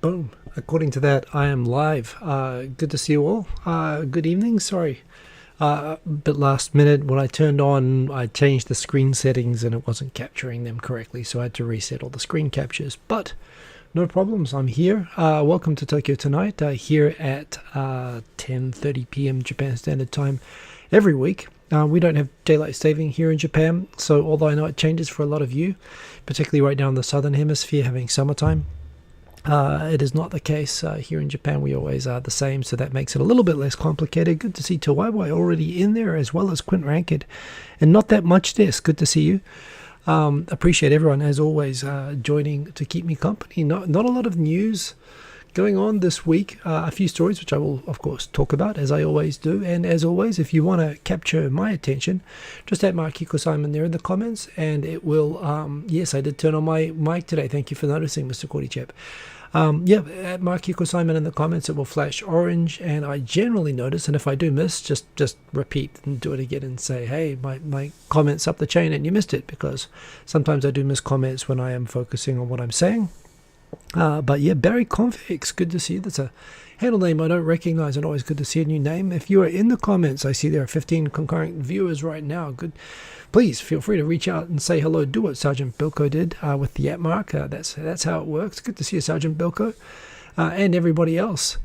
Boom. According to that, I am live. Good to see you all. Good evening. Sorry. A bit last minute. When I turned on, I changed the screen settings and it wasn't capturing them correctly, so I had to reset all the screen captures. But no problems. I'm here. Welcome to Tokyo Tonight, here at 10:30 p.m. Japan Standard Time every week. We don't have daylight saving here in Japan, so although I know it changes for a lot of you, particularly right now in the southern hemisphere having summertime, it is not the case here in Japan. We always are the same, so that makes it a little bit less complicated. Good to see Tawaiwai already in there, as well as Quint Ranked, and not that much this. Good to see you. Appreciate everyone, as always, joining to keep me company. Not a lot of news going on this week. A few stories, which I will, of course, talk about, as I always do. And as always, if you want to capture my attention, just add Markiko Simon there in the comments, and it will, yes, I did turn on my mic today. Thank you for noticing, Mr. Kordychep. At Markiko Simon in the comments, it will flash orange, and I generally notice, and if I do miss, just repeat and do it again and say, hey, my comment's up the chain and you missed it, because sometimes I do miss comments when I am focusing on what I'm saying. But yeah, Barry Convex, good to see you. That's a handle name I don't recognize, and always good to see a new name. If you are in the comments, I see there are 15 concurrent viewers right now. Good. Please feel free to reach out and say hello. Do what Sergeant Bilko did with the @ mark. That's how it works. Good to see you, Sergeant Bilko, and everybody else.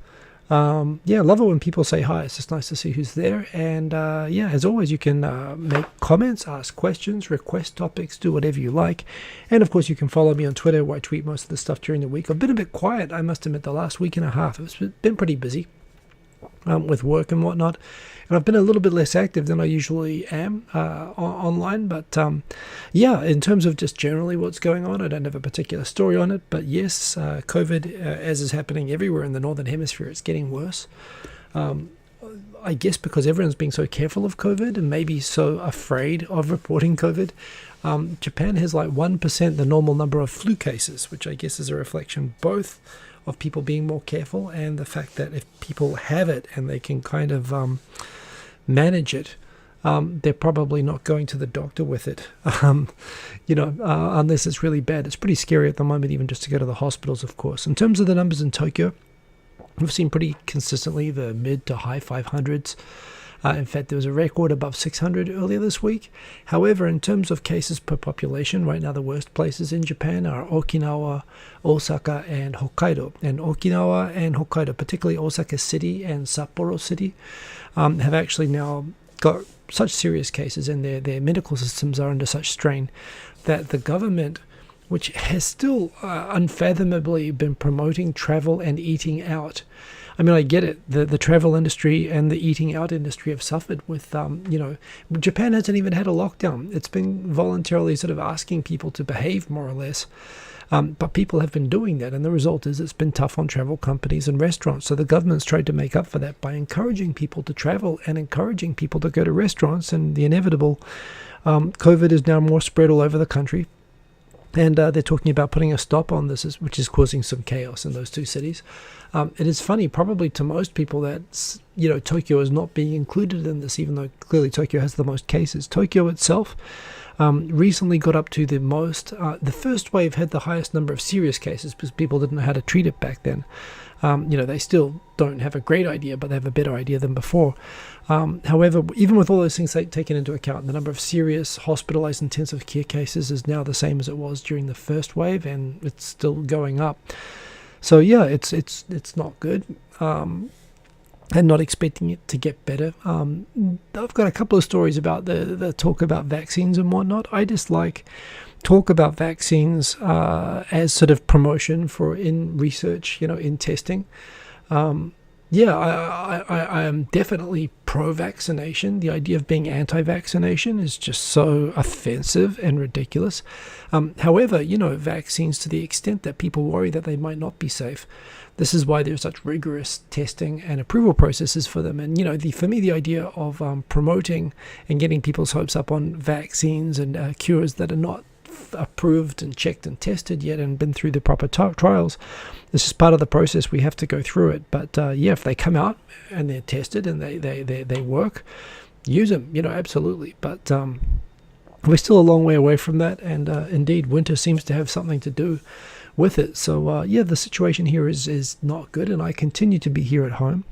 Yeah, love it when people say hi. It's just nice to see who's there. And yeah, as always, you can make comments, ask questions, request topics, do whatever you like. And of course, you can follow me on Twitter, where I tweet most of the stuff during the week. I've been a bit quiet, I must admit, the last week and a half. It's been pretty busy with work and whatnot. And I've been a little bit less active than I usually am online. But yeah, in terms of just generally what's going on, I don't have a particular story on it. But yes, COVID, as is happening everywhere in the Northern Hemisphere, it's getting worse. I guess because everyone's being so careful of COVID and maybe so afraid of reporting COVID. Japan has like 1% the normal number of flu cases, which I guess is a reflection both of people being more careful and the fact that if people have it and they can kind of manage it, they're probably not going to the doctor with it, unless it's really bad. It's pretty scary at the moment, even just to go to the hospitals, of course. In terms of the numbers in Tokyo, we've seen pretty consistently the mid to high 500s. In fact, there was a record above 600 earlier this week. However, in terms of cases per population, right now the worst places in Japan are Okinawa, Osaka, and Hokkaido. And Okinawa and Hokkaido, particularly Osaka City and Sapporo City, have actually now got such serious cases, and their medical systems are under such strain that the government, which has still unfathomably been promoting travel and eating out. I mean, I get it. The travel industry and the eating out industry have suffered with, Japan hasn't even had a lockdown. It's been voluntarily sort of asking people to behave more or less. But people have been doing that, and the result is it's been tough on travel companies and restaurants. So the government's tried to make up for that by encouraging people to travel and encouraging people to go to restaurants, and the inevitable COVID is now more spread all over the country. And they're talking about putting a stop on this, which is causing some chaos in those two cities. It is funny, probably to most people, that Tokyo is not being included in this, even though clearly Tokyo has the most cases. Tokyo itself recently got up to the most. The first wave had the highest number of serious cases because people didn't know how to treat it back then. They still don't have a great idea, but they have a better idea than before. However, even with all those things taken into account, the number of serious hospitalized intensive care cases is now the same as it was during the first wave, and it's still going up. So yeah, it's not good, and not expecting it to get better. I've got a couple of stories about the talk about vaccines and whatnot. I just like talk about vaccines as sort of promotion for in research, in testing. I am definitely pro-vaccination. The idea of being anti-vaccination is just so offensive and ridiculous. However, vaccines, to the extent that people worry that they might not be safe, this is why there's such rigorous testing and approval processes for them. And, for me, the idea of promoting and getting people's hopes up on vaccines and cures that are not approved and checked and tested yet and been through the proper trials. This is part of the process. We have to go through it. But if they come out and they're tested and they work, use them, absolutely. But we're still a long way away from that. And indeed, winter seems to have something to do with it. So yeah, the situation here is not good, and I continue to be here at home.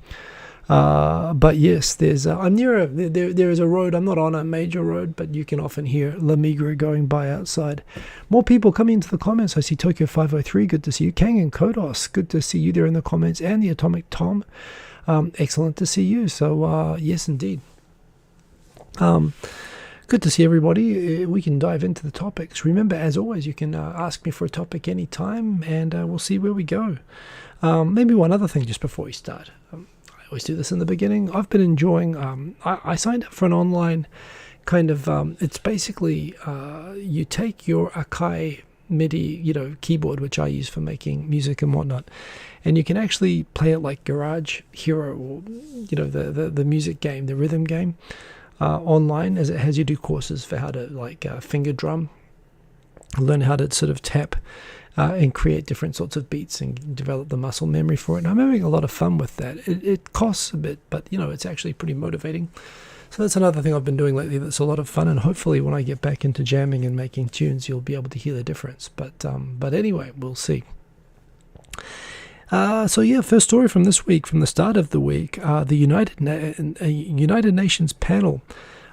But yes, I'm near there is a road. I'm not on a major road, but you can often hear La Migra going by outside. More people coming into the comments. I see Tokyo 503. Good to see you. Kang and Kodos. Good to see you there in the comments. And the Atomic Tom. Excellent to see you. So yes, indeed. Good to see everybody. We can dive into the topics. Remember, as always, you can ask me for a topic anytime, and we'll see where we go. Maybe one other thing just before we start. I always do this in the beginning. I've been enjoying, I signed up for an online kind of, it's basically, you take your Akai MIDI, keyboard, which I use for making music and whatnot, and you can actually play it like Garage Hero, or, the music game, the rhythm game, online, as it has you do courses for how to, finger drum, learn how to sort of tap, and create different sorts of beats and develop the muscle memory for it. And I'm having a lot of fun with that. It costs a bit, but it's actually pretty motivating. So that's another thing I've been doing lately that's a lot of fun, and hopefully when I get back into jamming and making tunes, you'll be able to hear the difference. But anyway, we'll see. So yeah, first story from this week, from the start of the week, the United Nations panel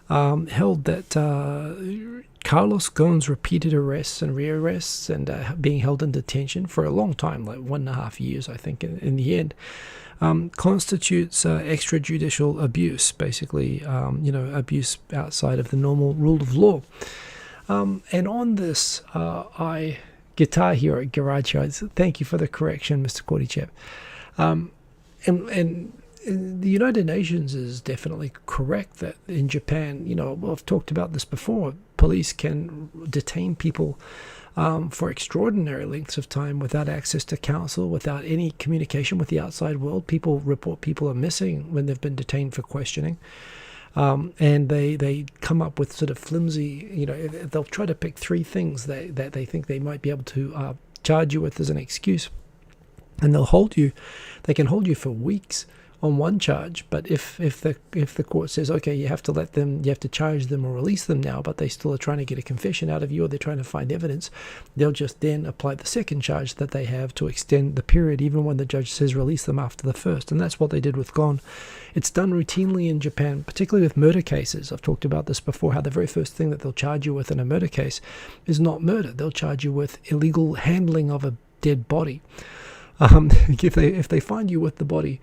held that Carlos Ghosn's repeated arrests and rearrests and being held in detention for a long time, like 1.5 years, I think, in the end, constitutes extrajudicial abuse, basically, abuse outside of the normal rule of law. And on this, Guitar Hero, Garage Hero, thank you for the correction, Mr. Cordychap. And the United Nations is definitely correct that in Japan, I've talked about this before, police can detain people for extraordinary lengths of time without access to counsel, without any communication with the outside world. People report people are missing when they've been detained for questioning. And they come up with sort of flimsy, they'll try to pick 3 things that they think they might be able to charge you with as an excuse. And they can hold you for weeks on one charge, but if the court says, okay, you have to charge them or release them now, but they still are trying to get a confession out of you, or they're trying to find evidence, they'll just then apply the second charge that they have to extend the period, even when the judge says release them after the first. And that's what they did with Ghosn. It's done routinely in Japan, particularly with murder cases. I've talked about this before, how the very first thing that they'll charge you with in a murder case is not murder. They'll charge you with illegal handling of a dead body. If they find you with the body,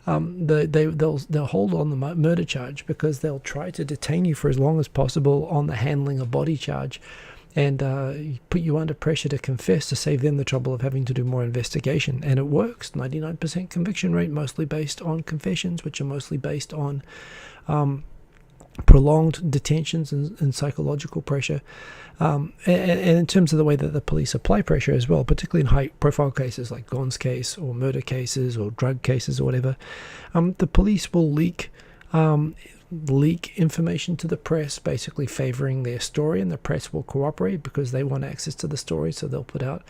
they'll hold on the murder charge, because they'll try to detain you for as long as possible on the handling a body charge, and put you under pressure to confess to save them the trouble of having to do more investigation. And it works. 99% conviction rate, mostly based on confessions, which are mostly based on prolonged detentions and psychological pressure, and in terms of the way that the police apply pressure as well, particularly in high-profile cases like Ghosn's case or murder cases or drug cases or whatever. The police will leak information to the press, basically favoring their story, and the press will cooperate because they want access to the story. So they'll put out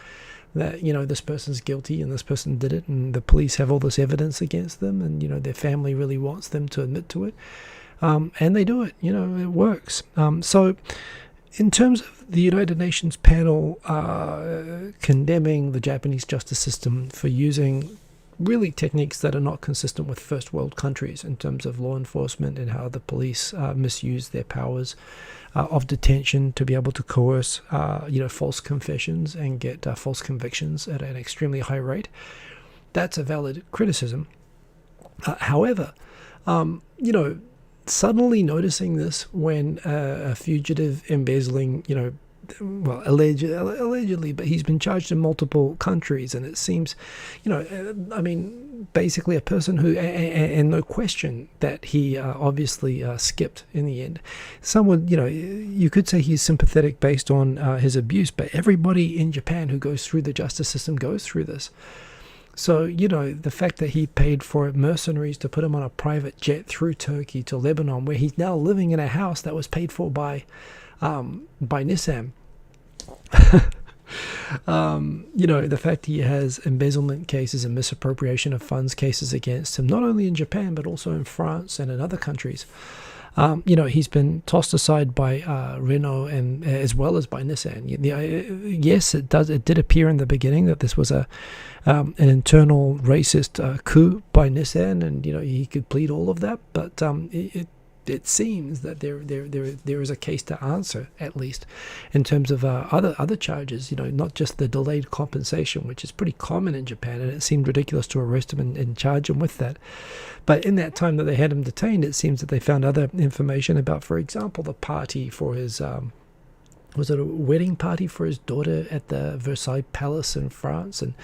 that this person's guilty and this person did it, and the police have all this evidence against them, and their family really wants them to admit to it. And they do it, it works. So in terms of the United Nations panel condemning the Japanese justice system for using really techniques that are not consistent with first world countries in terms of law enforcement, and how the police misuse their powers of detention to be able to coerce false confessions and get false convictions at an extremely high rate, that's a valid criticism. However, suddenly noticing this when a fugitive embezzling, allegedly, but he's been charged in multiple countries, and it seems, basically a person who, and no question that he obviously skipped in the end. Someone, you could say he's sympathetic based on his abuse, but everybody in Japan who goes through the justice system goes through this. So, the fact that he paid for mercenaries to put him on a private jet through Turkey to Lebanon, where he's now living in a house that was paid for by Nissan. The fact he has embezzlement cases and misappropriation of funds cases against him, not only in Japan, but also in France and in other countries. he's been tossed aside by Renault and as well as by Nissan. Yes, it did appear in the beginning that this was an internal racist coup by Nissan, and he could plead all of that. But it seems that there is a case to answer, at least in terms of other charges. Not just the delayed compensation, which is pretty common in Japan, and it seemed ridiculous to arrest him and charge him with that. But in that time that they had him detained, it seems that they found other information about, for example, the party for his was it a wedding party for his daughter at the Versailles Palace in France, and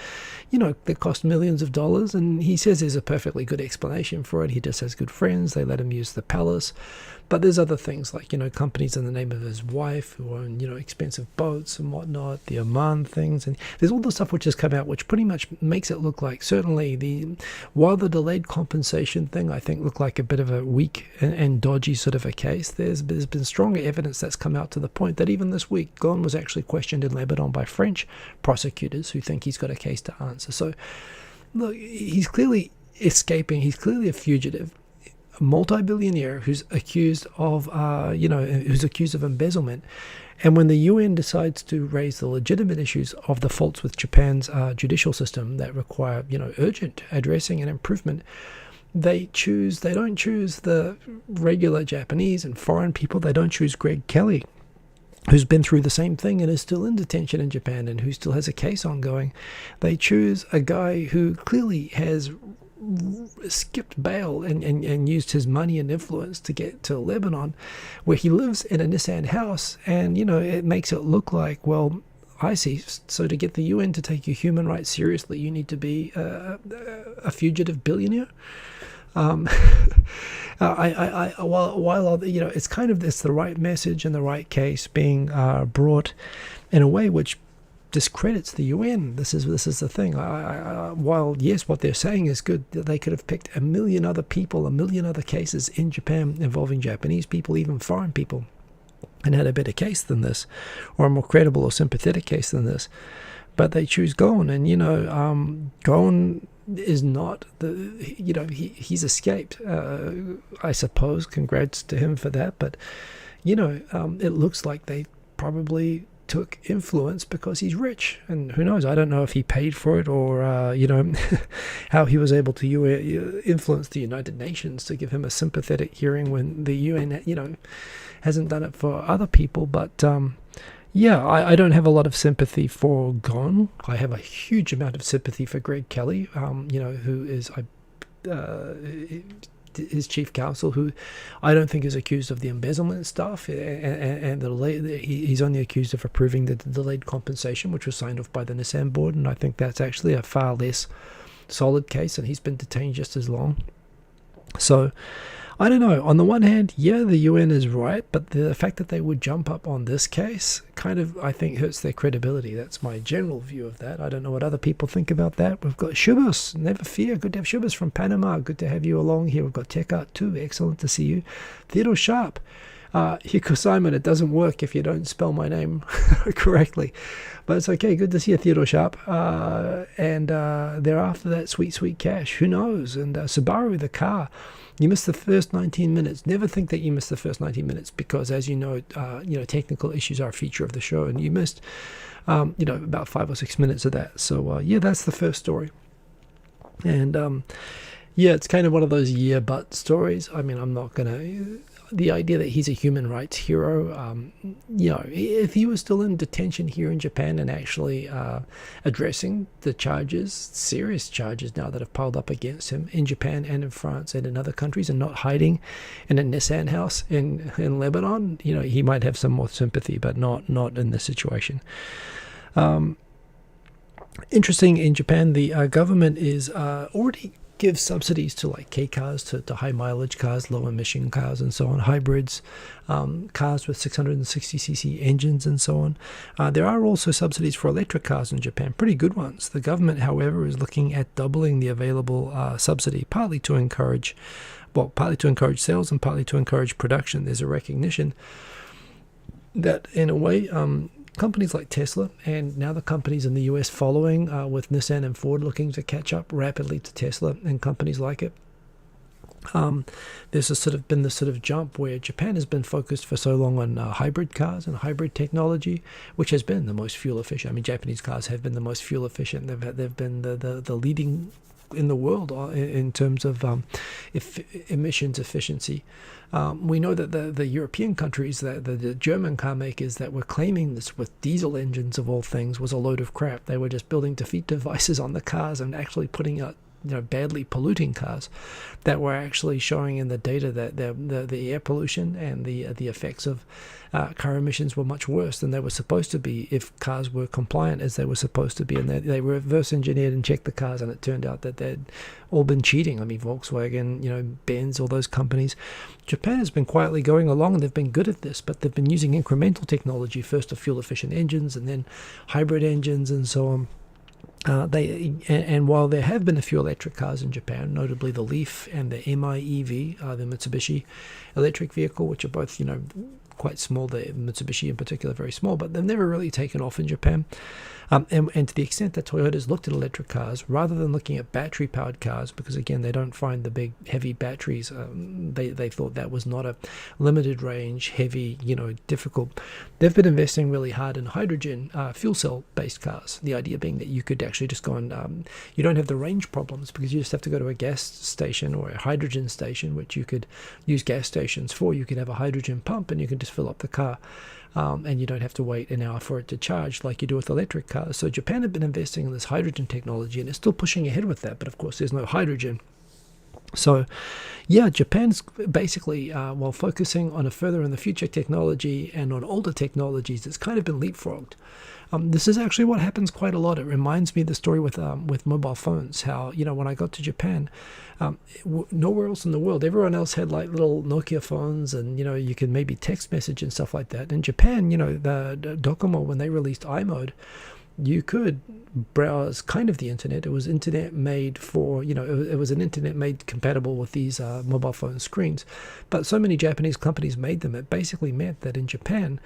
that cost millions of dollars. And he says there's a perfectly good explanation for it. He just has good friends, they let him use the palace. But there's other things like companies in the name of his wife who own expensive boats and whatnot, the Oman things, and there's all the stuff which has come out which pretty much makes it look like, certainly while the delayed compensation thing I think looked like a bit of a weak and dodgy sort of a case, there's been stronger evidence that's come out to the point that even this week Ghosn was actually questioned in Lebanon by French prosecutors who think he's got a case to answer. So look, he's clearly escaping, he's clearly a fugitive, a multi-billionaire who's accused of embezzlement. And when the UN decides to raise the legitimate issues of the faults with Japan's judicial system that require urgent addressing and improvement, they don't choose the regular Japanese and foreign people. They don't choose Greg Kelly, who's been through the same thing and is still in detention in Japan and who still has a case ongoing. They choose a guy who clearly has skipped bail and used his money and influence to get to Lebanon, where he lives in a Nissan house, and it makes it look like, well, I see. So to get the UN to take your human rights seriously, you need to be a fugitive billionaire. While it's the right message and the right case being brought in a way which discredits the UN. This is the thing. While yes, what they're saying is good, they could have picked a million other people, a million other cases in Japan involving Japanese people, even foreign people, and had a better case than this, or a more credible or sympathetic case than this. But they choose Ghosn, and Ghosn is not he's escaped. I suppose congrats to him for that. But it looks like they probably took influence because he's rich, and who knows, I don't know if he paid for it or how he was able to influence the United Nations to give him a sympathetic hearing when the UN hasn't done it for other people. But I don't have a lot of sympathy for Ghosn. I have a huge amount of sympathy for Greg Kelly, who is his chief counsel, who I don't think is accused of the embezzlement stuff, and he's only accused of approving the delayed compensation, which was signed off by the Nissan board, and I think that's actually a far less solid case, and he's been detained just as long. So I don't know. On the one hand, yeah, the UN is right, but the fact that they would jump up on this case kind of, I think, hurts their credibility. That's my general view of that. I don't know what other people think about that. We've got Shubhas, never fear. Good to have Shubhas from Panama. Good to have you along here. We've got Tech Art too. Excellent to see you. Theodore Sharp. Hiko Simon, it doesn't work if you don't spell my name correctly. But it's okay. Good to see you, Theodore Sharp. And thereafter that, Sweet Cash. Who knows? And Subaru, the car. You missed the first 19 minutes. Never think that you missed the first 19 minutes because, as you know, technical issues are a feature of the show, and you missed, about 5 or 6 minutes of that. So, that's the first story. And, it's kind of one of those but stories. I mean, I'm not going to... The idea that he's a human rights hero, if he was still in detention here in Japan and actually addressing the charges, serious charges now that have piled up against him in Japan and in France and in other countries, and not hiding in a Nissan house in Lebanon, he might have some more sympathy, but not in this situation. Interesting, in Japan, the government is already gives subsidies to like K cars, to high mileage cars, low emission cars, and so on, hybrids, cars with 660cc engines, and so on. There are also subsidies for electric cars in Japan, pretty good ones. The government, however, is looking at doubling the available subsidy, partly to encourage sales and partly to encourage production. There's a recognition that, in a way, companies like Tesla, and now the companies in the US following, with Nissan and Ford looking to catch up rapidly to Tesla and companies like it, There's been this sort of jump where Japan has been focused for so long on hybrid cars and hybrid technology, which has been the most fuel efficient. I mean, Japanese cars have been the most fuel efficient. They've been the leading in the world in terms of emissions efficiency. We know that the European countries, the German car makers that were claiming this with diesel engines of all things was a load of crap. They were just building defeat devices on the cars and actually putting out badly polluting cars that were actually showing in the data that the air pollution and the effects of car emissions were much worse than they were supposed to be if cars were compliant as they were supposed to be. And they reverse engineered and checked the cars, and it turned out that they'd all been cheating. I mean, Volkswagen, Benz, all those companies. Japan has been quietly going along, and they've been good at this, but they've been using incremental technology, first of fuel efficient engines and then hybrid engines and so on. And while there have been a few electric cars in Japan, notably the Leaf and the MIEV, the Mitsubishi electric vehicle, which are both, quite small. The Mitsubishi in particular, very small, but they've never really taken off in Japan. And to the extent that Toyota's looked at electric cars, rather than looking at battery-powered cars, because again, they don't find the big, heavy batteries, they thought that was not a limited range, heavy, difficult. They've been investing really hard in hydrogen fuel cell-based cars. The idea being that you could actually just go and, you don't have the range problems because you just have to go to a gas station or a hydrogen station, which you could use gas stations for. You could have a hydrogen pump and you can just fill up the car. And you don't have to wait an hour for it to charge like you do with electric cars. So Japan had been investing in this hydrogen technology, and it's still pushing ahead with that. But of course, there's no hydrogen. So, yeah, Japan's basically, while focusing on a further in the future technology and on older technologies, it's kind of been leapfrogged. This is actually what happens quite a lot. It reminds me of the story with mobile phones. How, when I got to Japan, nowhere else in the world, everyone else had like little Nokia phones, and you could maybe text message and stuff like that. In Japan, the Docomo, when they released iMode, you could browse kind of the internet. It was internet made for, it was an internet made compatible with these mobile phone screens. But so many Japanese companies made them, it basically meant that in Japan,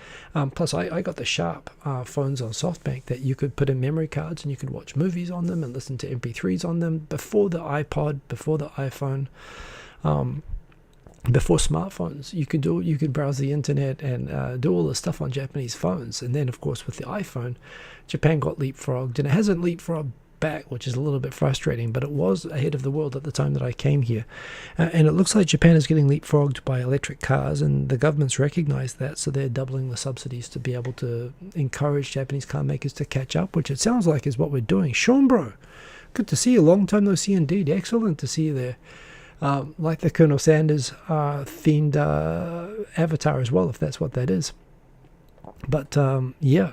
plus I got the Sharp phones on SoftBank that you could put in memory cards and you could watch movies on them and listen to MP3s on them before the iPod, before the iPhone. Before smartphones, you could browse the internet and do all the stuff on Japanese phones. And then, of course, with the iPhone, Japan got leapfrogged, and it hasn't leapfrogged back, which is a little bit frustrating, but it was ahead of the world at the time that I came here. And it looks like Japan is getting leapfrogged by electric cars, and the government's recognized that, so they're doubling the subsidies to be able to encourage Japanese car makers to catch up, which it sounds like is what we're doing. Sean, bro, good to see you. Long time no see indeed. Excellent to see you there. Like the Colonel Sanders themed avatar as well, if that's what that is. But yeah,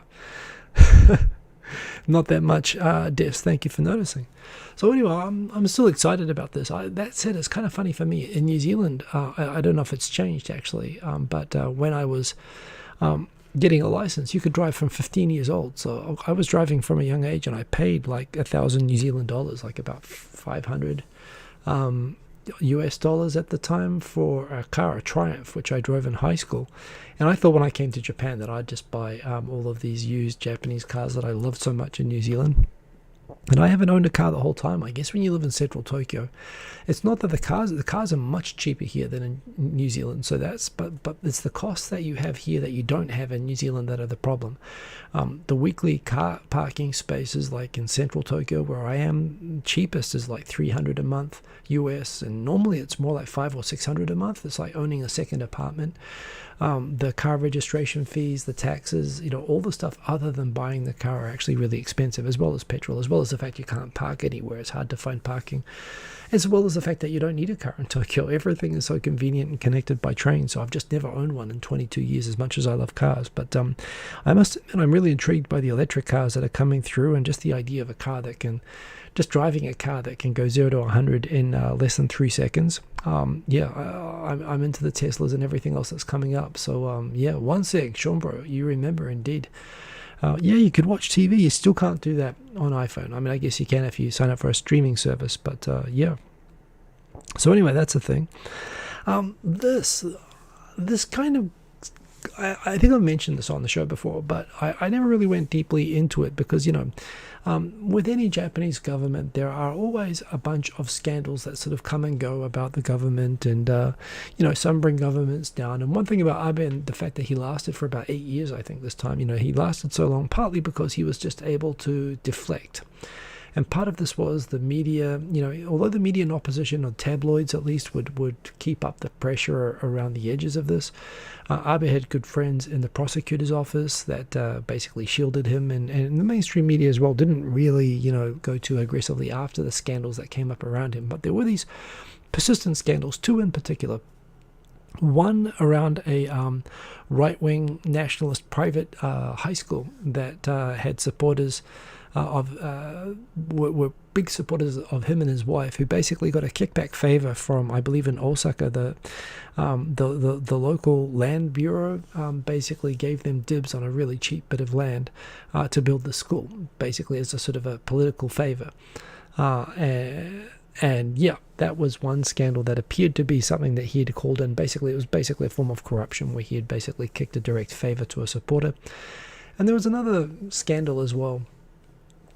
not that much Des. Thank you for noticing. So anyway, I'm still excited about this. That said, it's kind of funny for me in New Zealand. I don't know if it's changed actually, but when I was getting a license, you could drive from 15 years old. So I was driving from a young age, and I paid like 1,000 New Zealand dollars, like about 500. US dollars at the time for a car, a Triumph, which I drove in high school. And I thought when I came to Japan that I'd just buy all of these used Japanese cars that I loved so much in New Zealand. And I haven't owned a car the whole time. I guess when you live in central Tokyo, it's not that the cars are much cheaper here than in New Zealand. So but it's the costs that you have here that you don't have in New Zealand that are the problem. The weekly car parking spaces, like in central Tokyo where I am, cheapest is like $300 a month US, and normally it's more like $500 or $600 a month. It's like owning a second apartment. The car registration fees, the taxes, all the stuff other than buying the car are actually really expensive, as well as petrol, as well as the fact you can't park anywhere. It's hard to find parking, as well as the fact that you don't need a car in Tokyo. Everything is so convenient and connected by train. So I've just never owned one in 22 years, as much as I love cars. But I must admit, I'm really intrigued by the electric cars that are coming through, and just the idea of driving a car that can go 0 to 100 in less than 3 seconds. I'm into the Teslas and everything else that's coming up. So yeah, one sec, Sean bro, you remember indeed. You could watch TV. You still can't do that on iPhone. I mean, I guess you can if you sign up for a streaming service, but yeah. So anyway, that's a thing. This kind of, I think I mentioned this on the show before, but I never really went deeply into it because, with any Japanese government, there are always a bunch of scandals that sort of come and go about the government, and some bring governments down. And one thing about Abe, and the fact that he lasted for about 8 years, I think this time, he lasted so long, partly because he was just able to deflect. And part of this was the media, although the media and opposition, or tabloids at least, would keep up the pressure around the edges of this. Abe had good friends in the prosecutor's office that basically shielded him, and the mainstream media as well didn't really, go too aggressively after the scandals that came up around him. But there were these persistent scandals, two in particular. One around a right-wing nationalist private high school that had supporters were big supporters of him and his wife, who basically got a kickback favor from, I believe, in Osaka, the local land bureau basically gave them dibs on a really cheap bit of land to build the school, basically as a sort of a political favor. And yeah, that was one scandal that appeared to be something that he had called in. Basically, it was basically a form of corruption where he had basically kicked a direct favor to a supporter. And there was another scandal as well,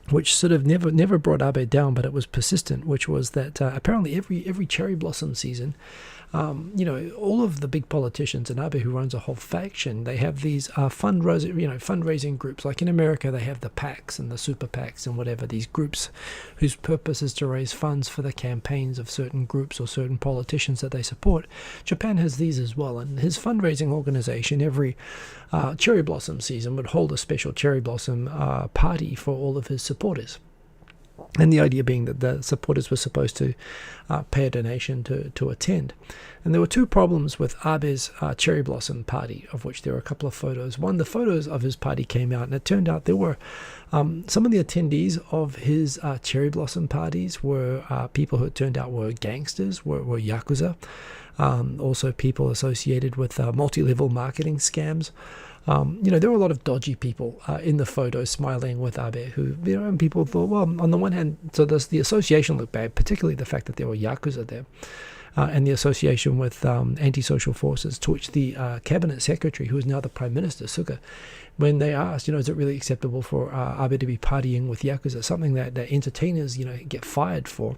which sort of never brought Abe down, but it was persistent, which was that apparently every cherry blossom season, all of the big politicians, and Abe, who runs a whole faction, they have these fundraising groups. Like in America, they have the PACs and the super PACs and whatever, these groups whose purpose is to raise funds for the campaigns of certain groups or certain politicians that they support. Japan has these as well, and his fundraising organization every cherry blossom season would hold a special cherry blossom party for all of his supporters. And the idea being that the supporters were supposed to pay a donation to attend. And there were two problems with Abe's cherry blossom party, of which there were a couple of photos. One, the photos of his party came out, and it turned out there were some of the attendees of his cherry blossom parties were people who it turned out were gangsters, were Yakuza, also people associated with multi-level marketing scams. There were a lot of dodgy people in the photo smiling with Abe, who, and people thought, well, on the one hand, so the association looked bad, particularly the fact that there were Yakuza there, and the association with anti-social forces, to which the cabinet secretary, who is now the Prime Minister, Suga, when they asked, is it really acceptable for Abe to be partying with Yakuza, something that entertainers, get fired for?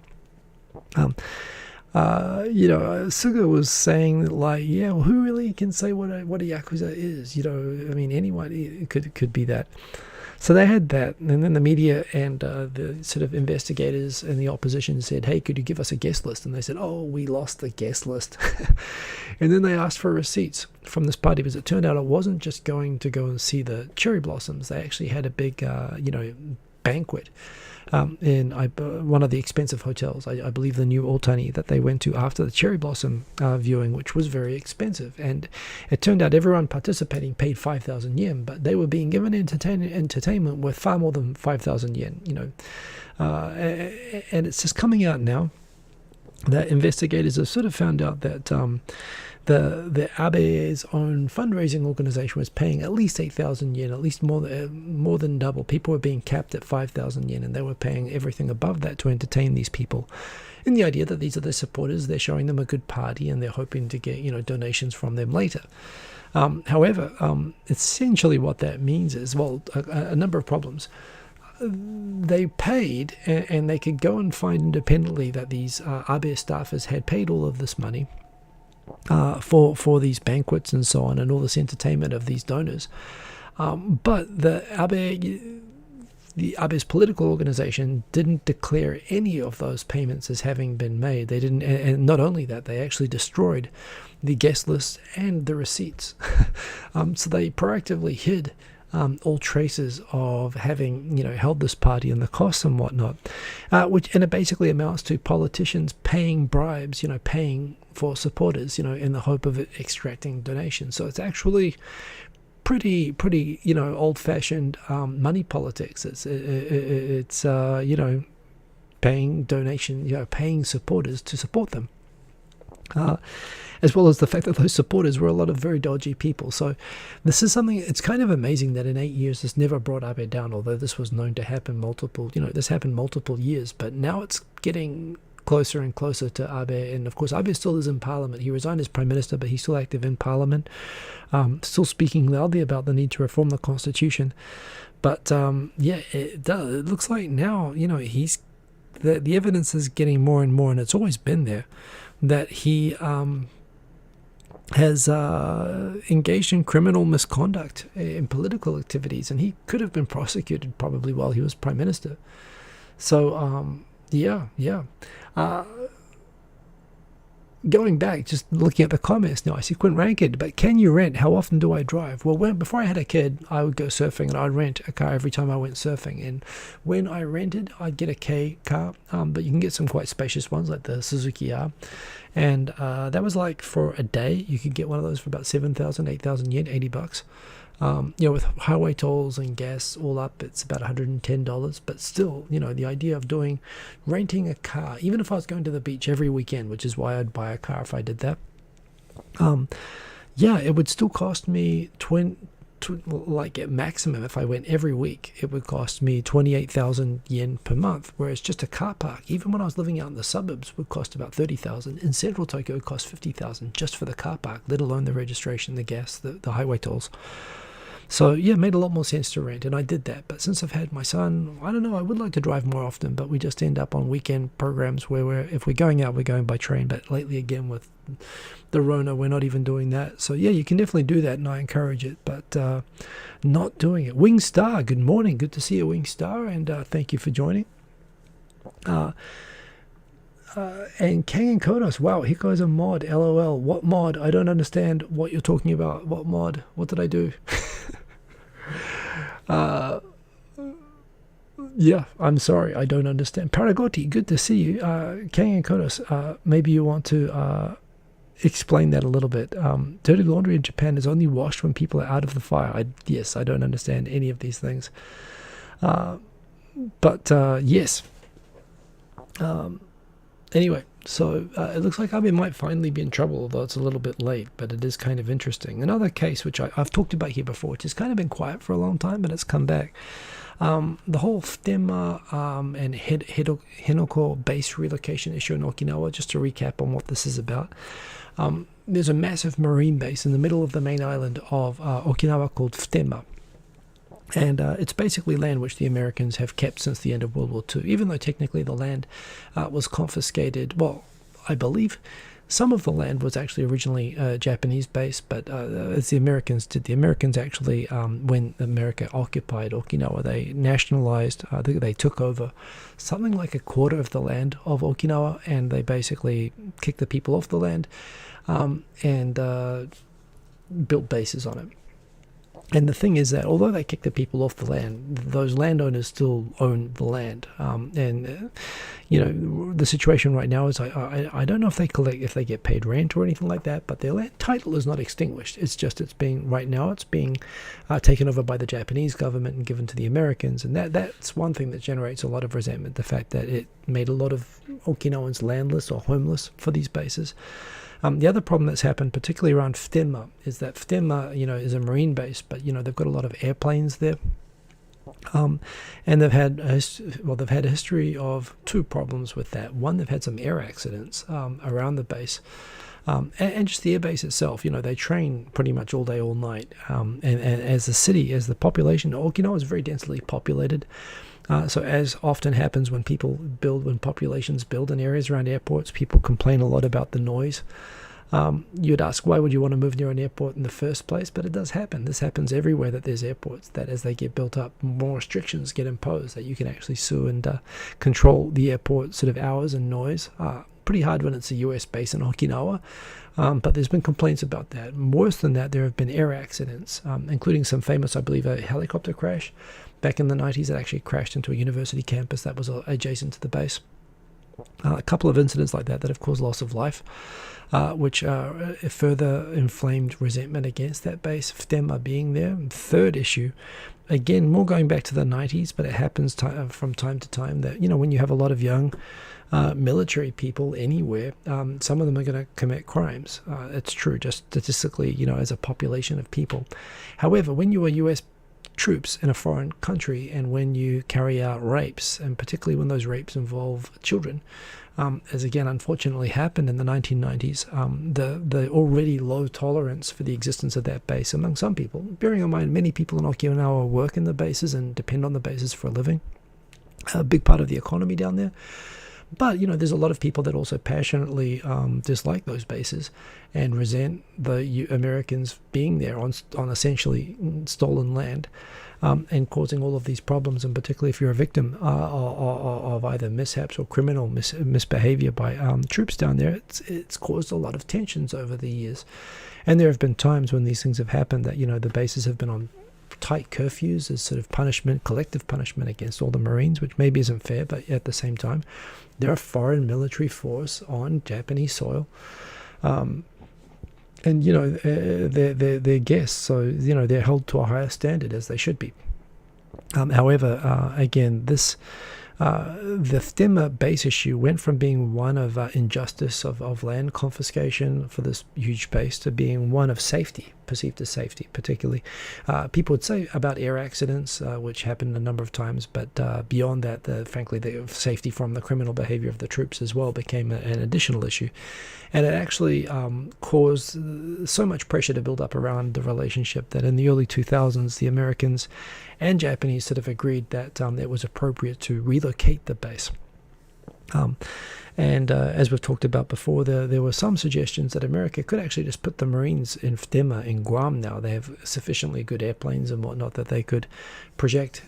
Suga was saying like, yeah, well, who really can say what a Yakuza is? Anyone could be that. So they had that, and then the media and the sort of investigators and the opposition said, hey, could you give us a guest list? And they said, oh, we lost the guest list. And then they asked for receipts from this party, because it turned out it wasn't just going to go and see the cherry blossoms. They actually had a big, banquet in one of the expensive hotels, I believe the New Otani, that they went to after the cherry blossom viewing, which was very expensive. And it turned out everyone participating paid 5,000 yen, but they were being given entertainment worth far more than 5,000 yen, and it's just coming out now that investigators have sort of found out that the Abe's own fundraising organization was paying at least 8,000 yen, at least more than double. People were being capped at 5,000 yen, and they were paying everything above that to entertain these people, in the idea that these are their supporters, they're showing them a good party, and they're hoping to get donations from them later. However, essentially what that means is, well, a number of problems. They paid, and they could go and find independently that these Abe staffers had paid all of this money for these banquets and so on, and all this entertainment of these donors. But the Abe's political organization didn't declare any of those payments as having been made. They didn't, and not only that, they actually destroyed the guest list and the receipts. So they proactively hid all traces of having, held this party and the costs and whatnot, and it basically amounts to politicians paying bribes, paying for supporters, in the hope of extracting donations. So it's actually pretty, old-fashioned money politics. It's paying donation, paying supporters to support them. As well as the fact that those supporters were a lot of very dodgy people. So this is something, it's kind of amazing that in 8 years this never brought Abe down, although this was known to happen this happened multiple years, but now it's getting closer and closer to Abe. And of course, Abe still is in Parliament. He resigned as Prime Minister, but he's still active in Parliament, still speaking loudly about the need to reform the Constitution. But yeah, it looks like now, the evidence is getting more and more, and it's always been there, that he has engaged in criminal misconduct in political activities, and he could have been prosecuted probably while he was Prime Minister. So yeah. Going back, just looking at the comments now, I see Quint Ranked, but can you rent? How often do I drive? Well, before I had a kid, I would go surfing, and I'd rent a car every time I went surfing. And when I rented, I'd get a K car, but you can get some quite spacious ones like the Suzuki R. And that was like for a day, you could get one of those for about 7,000, 8,000 yen, $80. With highway tolls and gas all up, it's about $110. But still, the idea of renting a car, even if I was going to the beach every weekend, which is why I'd buy a car if I did that. It would still cost me like at maximum, if I went every week, it would cost me 28,000 yen per month. Whereas just a car park, even when I was living out in the suburbs, would cost about 30,000. In central Tokyo, it would cost 50,000 just for the car park, let alone the registration, the gas, the highway tolls. So yeah, it made a lot more sense to rent, and I did that. But since I've had my son, I don't know, I would like to drive more often, but we just end up on weekend programs where if we're going out, we're going by train. But lately, again, with the Rona, we're not even doing that. So yeah, you can definitely do that, and I encourage it, but not doing it. Wing Star, good morning. Good to see you, Wing Star, and thank you for joining. And Kang and Konos, wow, here goes a mod, LOL. What mod? I don't understand what you're talking about. What mod? What did I do? Yeah, I'm sorry, I don't understand. Paragoti, good to see you. Kang and Konos, maybe you want to explain that a little bit. Dirty laundry in Japan is only washed when people are out of the fire. Yes, I don't understand any of these things. But yes. Anyway, so it looks like Abe might finally be in trouble, although it's a little bit late, but it is kind of interesting. Another case, which I've talked about here before, which has kind of been quiet for a long time, but it's come back. The whole Phutema and Henoko base relocation issue in Okinawa, just to recap on what this is about. There's a massive marine base in the middle of the main island of Okinawa called Phutema. And it's basically land which the Americans have kept since the end of World War II, even though technically the land was confiscated. Well, I believe some of the land was actually originally Japanese based, but as the Americans did, the Americans actually, when America occupied Okinawa, they nationalized, they took over something like a quarter of the land of Okinawa, and they basically kicked the people off the land and built bases on it. And the thing is that although they kick the people off the land, those landowners still own the land. The situation right now is I don't know if they get paid rent or anything like that, but their land title is not extinguished. It's just it's being taken over by the Japanese government and given to the Americans, and that's one thing that generates a lot of resentment. The fact that it made a lot of Okinawans landless or homeless for these bases. The other problem that's happened, particularly around Phutema, is that Phutema, is a marine base, but they've got a lot of airplanes there, and they've had a history of two problems with that. One, they've had some air accidents around the base, and just the air base itself. They train pretty much all day, all night, and as the population, Okinawa is very densely populated. So as often happens when populations build in areas around airports, people complain a lot about the noise. You'd ask, why would you want to move near an airport in the first place? But it does happen. This happens everywhere that there's airports, that as they get built up, more restrictions get imposed, that you can actually sue and control the airport sort of hours and noise. Pretty hard when it's a US base in Okinawa. But there's been complaints about that. Worse than that, there have been air accidents, including some famous, I believe, a helicopter crash back in the 90s that actually crashed into a university campus that was adjacent to the base. A couple of incidents like that have caused loss of life, which further inflamed resentment against that base, Phutema being there. Third issue, again, more going back to the 90s, but it happens from time to time that, when you have a lot of young military people anywhere, some of them are going to commit crimes. It's true, just statistically, as a population of people. However, when you're a US troops in a foreign country, and when you carry out rapes, and particularly when those rapes involve children, as again unfortunately happened in the 1990s, the already low tolerance for the existence of that base among some people, bearing in mind many people in Okinawa work in the bases and depend on the bases for a living, a big part of the economy down there. But, there's a lot of people that also passionately dislike those bases and resent the Americans being there on essentially stolen land, and causing all of these problems. And particularly if you're a victim of either mishaps or criminal misbehavior by troops down there, it's caused a lot of tensions over the years. And there have been times when these things have happened that, the bases have been on tight curfews as sort of punishment, collective punishment against all the Marines, which maybe isn't fair, but at the same time, they're a foreign military force on Japanese soil, and they're guests, so they're held to a higher standard, as they should be. However, again, the Phtemma base issue went from being one of injustice of land confiscation for this huge base to being one of safety, perceived as safety. Particularly, people would say about air accidents, which happened a number of times, but beyond that, frankly, the safety from the criminal behavior of the troops as well became an additional issue. And it actually caused so much pressure to build up around the relationship that in the early 2000s, the Americans and Japanese sort of agreed that it was appropriate to relocate the base. And as we've talked about before, there were some suggestions that America could actually just put the Marines in Phtemma, in Guam now. They have sufficiently good airplanes and whatnot that they could project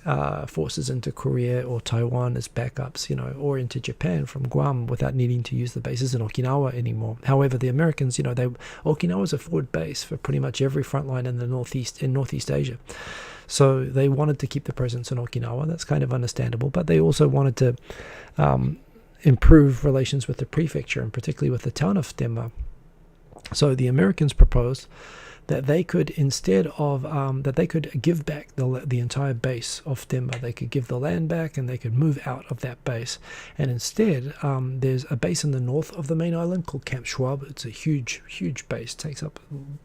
forces into Korea or Taiwan as backups, or into Japan from Guam without needing to use the bases in Okinawa anymore. However, the Americans, Okinawa's a forward base for pretty much every front line in the Northeast Asia. So they wanted to keep the presence in Okinawa. That's kind of understandable, but they also wanted to improve relations with the prefecture, and particularly with the town of Phtemma. So the Americans proposed that they could, instead of that they could give back the entire base of Phtemma. They could give the land back, and they could move out of that base. And instead, there's a base in the north of the main island called Camp Schwab. It's a huge base, takes up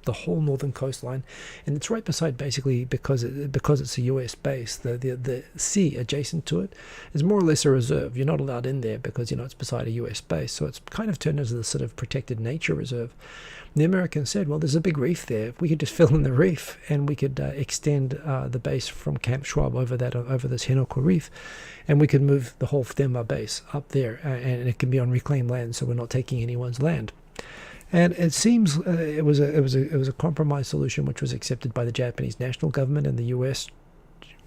the whole northern coastline, and it's right beside, basically, because it's a U.S. base. The sea adjacent to it is more or less a reserve. You're not allowed in there because it's beside a U.S. base. So it's kind of turned into this sort of protected nature reserve. The Americans said, well, there's a big reef there. We could just fill in the reef, and we could extend the base from Camp Schwab over this Henoko Reef, and we could move the whole Phtemma base up there, and it can be on reclaimed land, so we're not taking anyone's land. And it seems it was a compromise solution which was accepted by the Japanese national government and the U.S.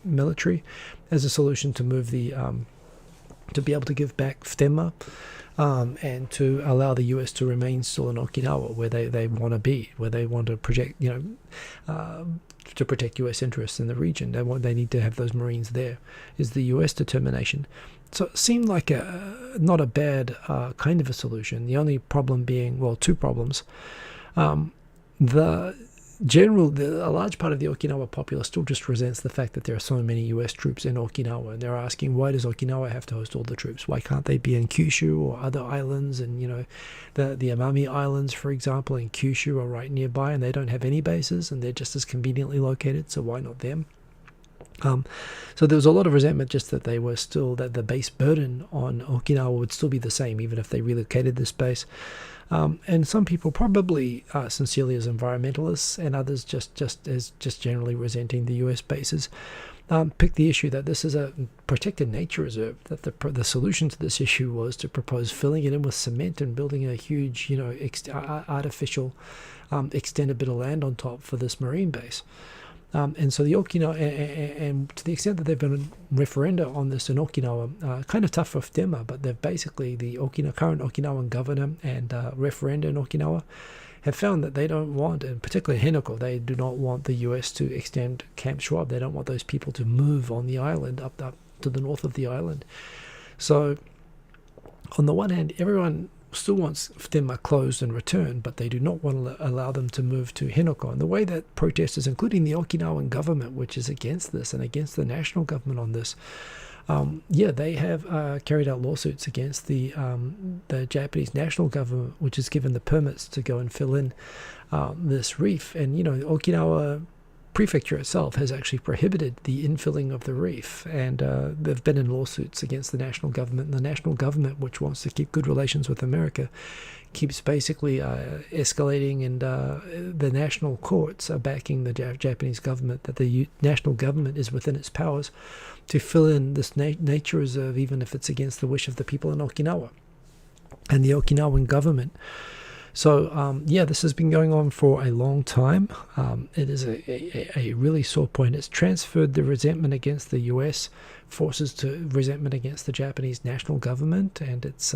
military as a solution to move to be able to give back Phtemma. And to allow the U.S. to remain still in Okinawa, where they want to be, where they want to project, to protect U.S. interests in the region. They need to have those Marines there, is the U.S. determination. So it seemed like not a bad kind of a solution. The only problem being, well, two problems. A large part of the Okinawa populace still just resents the fact that there are so many U.S. troops in Okinawa, and they're asking, why does Okinawa have to host all the troops? Why can't they be in Kyushu or other islands? And the Amami Islands, for example, in Kyushu are right nearby, and they don't have any bases, and they're just as conveniently located, so why not them? So there was a lot of resentment just that that the base burden on Okinawa would still be the same even if they relocated this base. And some people, probably sincerely as environmentalists, and others just generally resenting the U.S. bases, picked the issue that this is a protected nature reserve, that the solution to this issue was to propose filling it in with cement and building a huge, artificial extended bit of land on top for this marine base. And so the Okinawa, and to the extent that there have been referenda on this in Okinawa, kind of tough for Phtemma, but they've basically, the current Okinawan governor and referenda in Okinawa have found that they don't want, and particularly Henoko, they do not want the U.S. to extend Camp Schwab. They don't want those people to move on the island, up to the north of the island. So on the one hand, everyone still wants Phtemma closed and returned, but they do not want to allow them to move to Henoko. And the way that protesters, including the Okinawan government, which is against this and against the national government on this, they have carried out lawsuits against the Japanese national government, which has given the permits to go and fill in this reef. And Okinawa prefecture itself has actually prohibited the infilling of the reef, and they've been in lawsuits against the national government. And the national government, which wants to keep good relations with America, keeps basically escalating, and the national courts are backing the Japanese government, that the national government is within its powers to fill in this nature reserve, even if it's against the wish of the people in Okinawa and the Okinawan government. So, yeah, this has been going on for a long time. It is a really sore point. It's transferred the resentment against the U.S. forces to resentment against the Japanese national government, and it's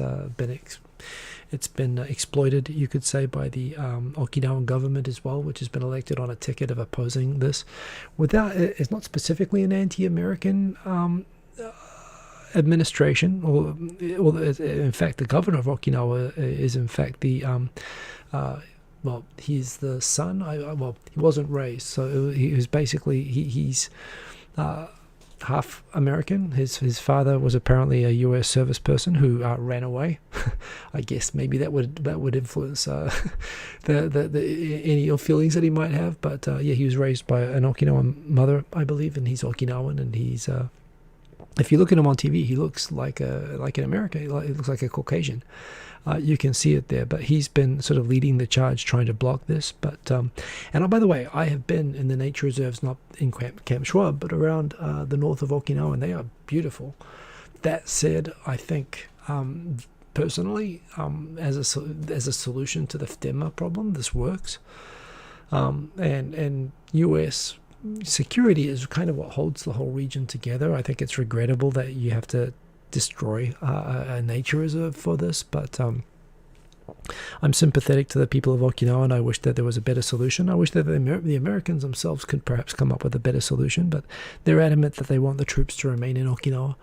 been exploited, you could say, by the Okinawan government as well, which has been elected on a ticket of opposing this. It's not specifically an anti-American administration, or in fact the governor of Okinawa is in fact the well, he's the son. Well, he wasn't raised, so he was basically he's half American. His father was apparently a U.S. service person who ran away. I guess maybe that would influence any ill feelings that he might have. But yeah, he was raised by an Okinawan mother, I believe, and he's Okinawan, and he's if you look at him on TV, he looks like an American. He looks like a Caucasian. You can see it there, but he's been sort of leading the charge, trying to block this. But and by the way, I have been in the nature reserves, not in Camp Schwab, but around the north of Okinawa, and they are beautiful. That said, I think personally, as a solution to the FDEMA problem, this works. And U.S. security is kind of what holds the whole region together. I think it's regrettable that you have to destroy a nature reserve for this, but I'm sympathetic to the people of Okinawa, and I wish that there was a better solution. I wish that the Americans themselves could perhaps come up with a better solution, but they're adamant that they want the troops to remain in Okinawa,